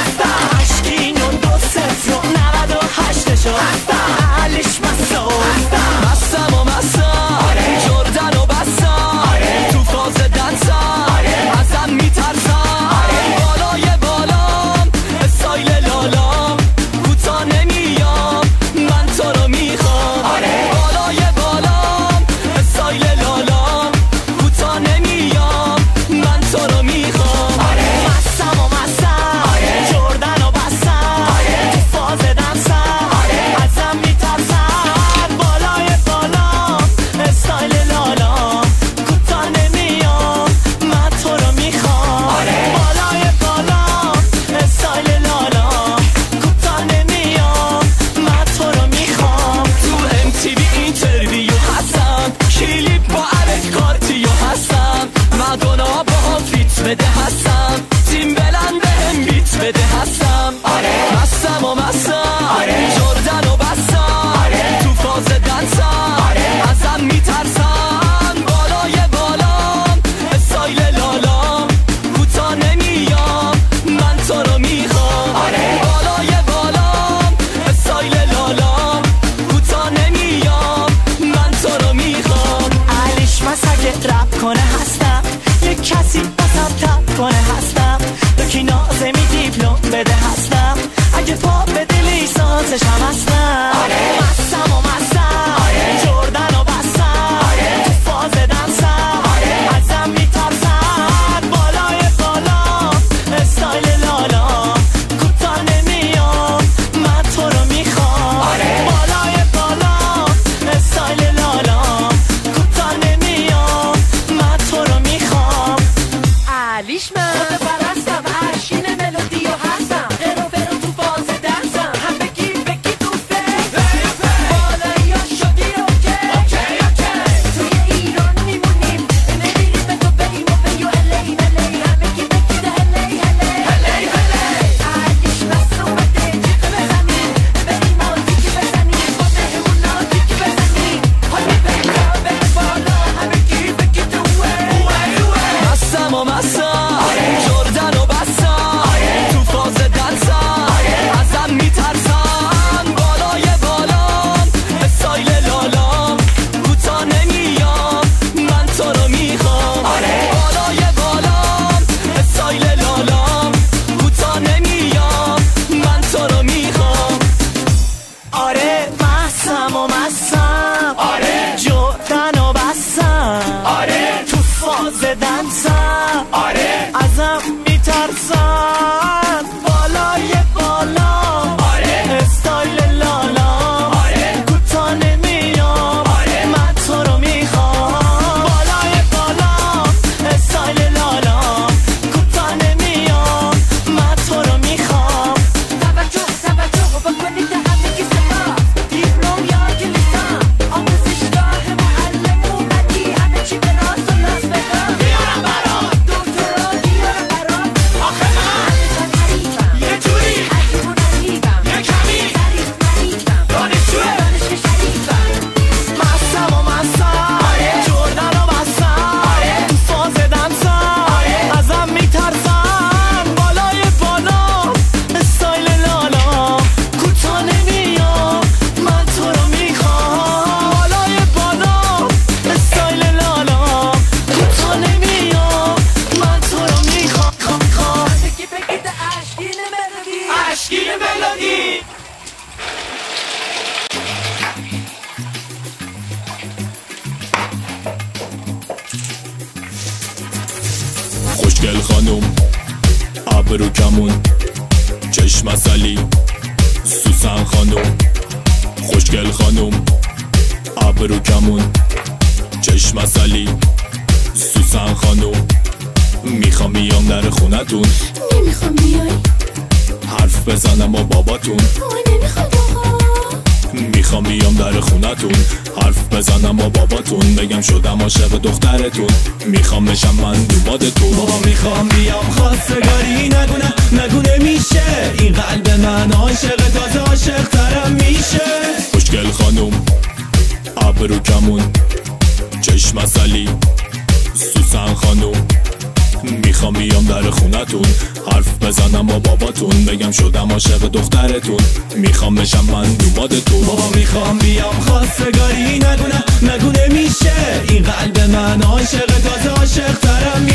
هستم. عشقین و 2 0 و 98 شو هستم. علیش مسا هستم. مستم و مستم جردن و بستم تو فاز دنسم ازم میترسم بالای بالام استایل لالام کوتا نمیام من تو رو میخوام بالای بالام استایل لالام کوتا نمیام من تو رو میخوام مستم و مستم جردن و بستم تو فاز دنسم ازم میترسم بالای بالام استایل لالام کوتا نمیام من تو رو میخوام بالای بالام استایل لالام کوتا نمیام من تو رو میخوام تو MTV اینترویو هستم کلیپ با الک کارتیو هستم مدونا با هم فیت بده هستم تیم بلند بهم بیت بده هستم مستم و مستم جردن و بستم تو فاز دنسم ازم میترسم بالای بالام استایل لالام کوتا نمیام من تو رو میخوام بالای بالام استایل لالام کوتا نمیام من تو رو میخوام علیش مسگه رپ کنه هستم یک کسی بسم تب کنه هستم دکی نازمی دیپلم بده هستم اگه پا بده لیسانسشم هستم مستم و مستم جردن و بستم تو فاز دنسم ازم میترسن بالای بالام استایل لالام کوتا نمیام من تو رو میخوام بالای بالام استایل لالام کوتا نمیام من تو رو میخوام علیش من خود پرستم عشقین ملودیو هستم غیرو برو تو فاز دنسم هم بگی تو بالایی ها شدی اوکی توی ایران میمونیم نمیریم به تو بریم و بیو هلی هم بگی ده هلی علیش بس اومده جیغ بزنیم بریم و تیکی بزنیم با مهمونا تیکی بزنیم حالی بگا بره بالا هم بگی تو مستم و مستم جردن و بستم تو فاز دنسم ازم میترسن بالای بالام استایل لالام کوتا نمیام من تو رو میخوام بالای بالام استایل لالام کوتا نمیام من تو رو میخوام مستم و مستم جردن و بستم تو فاز دنسم ازم میترسن بالای بالام استایل لالام کوتا نمیام من تو رو میخوام بالای بالام استایل لالام کوتا نمیام من تو رو میخوام توجه بکنید همگی سپاس دیپلم یا کلیسان آموزشگاه معلم اومدی همه چی به راست و راست بگم بیارم برات دکترا بیارم برات آخه من حریفم یه جوری عجیب و نریبم یه کمی ظریف مریفم دانشجوه دانشگاه شریفم مستم و مستم جردن و بستم تو فاز دنسم ازم میترسن بالای بالام استایل لالام کوتا نمیام من تو رو میخوام بالای بالام استایل لالام کوتا نمیام من تو رو میخوام بگید عشقین ملودی خوشگل خانوم ابرو کمون چشم عسلی سوسن خانوم خوشگل خانوم ابرو کمون چشم عسلی سوسن خانوم میخوام بیام در خونتون نمیخوام بیای حرف بزنم با باباتون نمیخواد آقا میخوام بیام در خونتون حرف بزنم با باباتون بگم شدم عاشق دخترتون میخوام بشم من دوبادتون بابا میخوام بیام خواستگاری نگونه میشه این قلب من عاشق تازه عاشق ترم میشه خوشگل خانوم ابرو کمون چشم عسلی سوسن خانوم میخوام بیام در خونتون حرف بزنم با باباتون بگم شدم عاشق دخترتون میخوام بشم من دومادتون. بابا میخوام بیام خواستگاری نگونه میشه این قلب من عاشق تازه عاشق ترم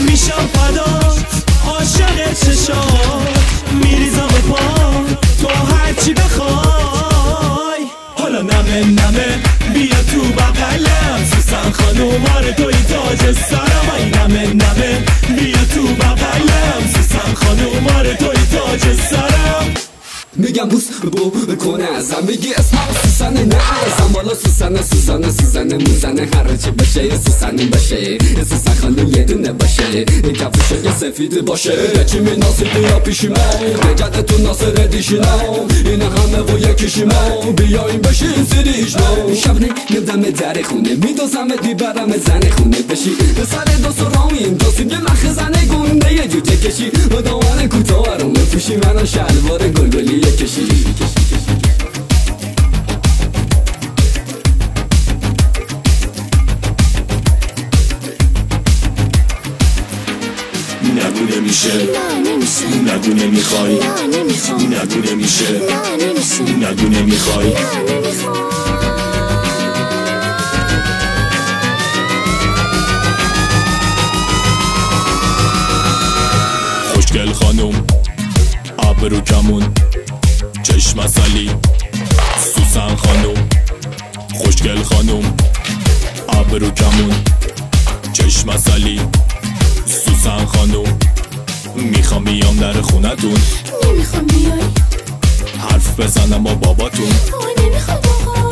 میشم فدات عاشق چشات میریزم به پا تو هرچی بخوای. حالا نمه بیا تو بغلم سوسن خانوم آره توی تاج سرم. ای نمه بیا تو بغلم سوسن خانوم آره توی تاج سرم. میگم بوس بکنه ازم بگی اسمم سوسنه نه ازم بالا سوسنه موزنه هر چی بشه یه سوسنی باشه یه سوسن خانم یه دونه باشه یه کفوشه یه سفید باشه چی مناسب بیا پیشی من به جدتون ناصر دیشینم این همه و یکیشیمم بیایم بشین سیریش نام شب نمیدم در خونه میدوزم دیبرم زن خونه بشی به سر دو سرامیم دوستیم یه مخ زنه گونده یه جوجه کشی و دامن کوتاه رو بپوشی منو شلوار گلگلی کشی. نگو نمیشه نگو نمیخوای نگو نمیشه نگو نمیخوای. خوشگل خانوم ابرو کمون چشم عسلی سوسن خانوم خوشگل خانوم ابرو کمون چشم عسلی سوسن خانوم میخوام بیام در خونتون نمیخوام بیای حرف بزنم با باباتون نمیخواد آقا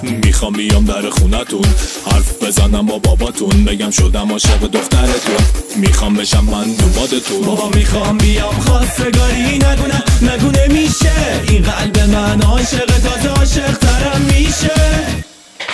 میخوام بیام در خونتون حرف بزنم با باباتون بگم شدم عاشق دخترتون میخوام بشم من دومادتون. بابا میخوام بیام خواستگاری نگونه میشه این قلب من عاشق تازه عاشق ترم میشه.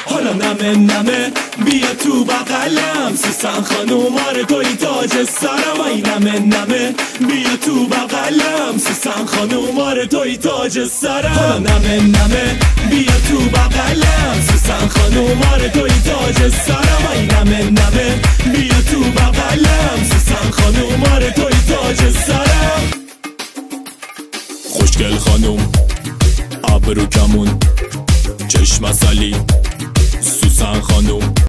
حالا نمه بیا تو بغلم سوسن خانوم آره توی تاج سرم. ای نمه بیا تو بغلم سوسن خانوم آره توی تاج سرم. حالا نمه بیا تو بغلم سوسن خانوم آره توی تاج سرم. ای نمه بیا تو بغلم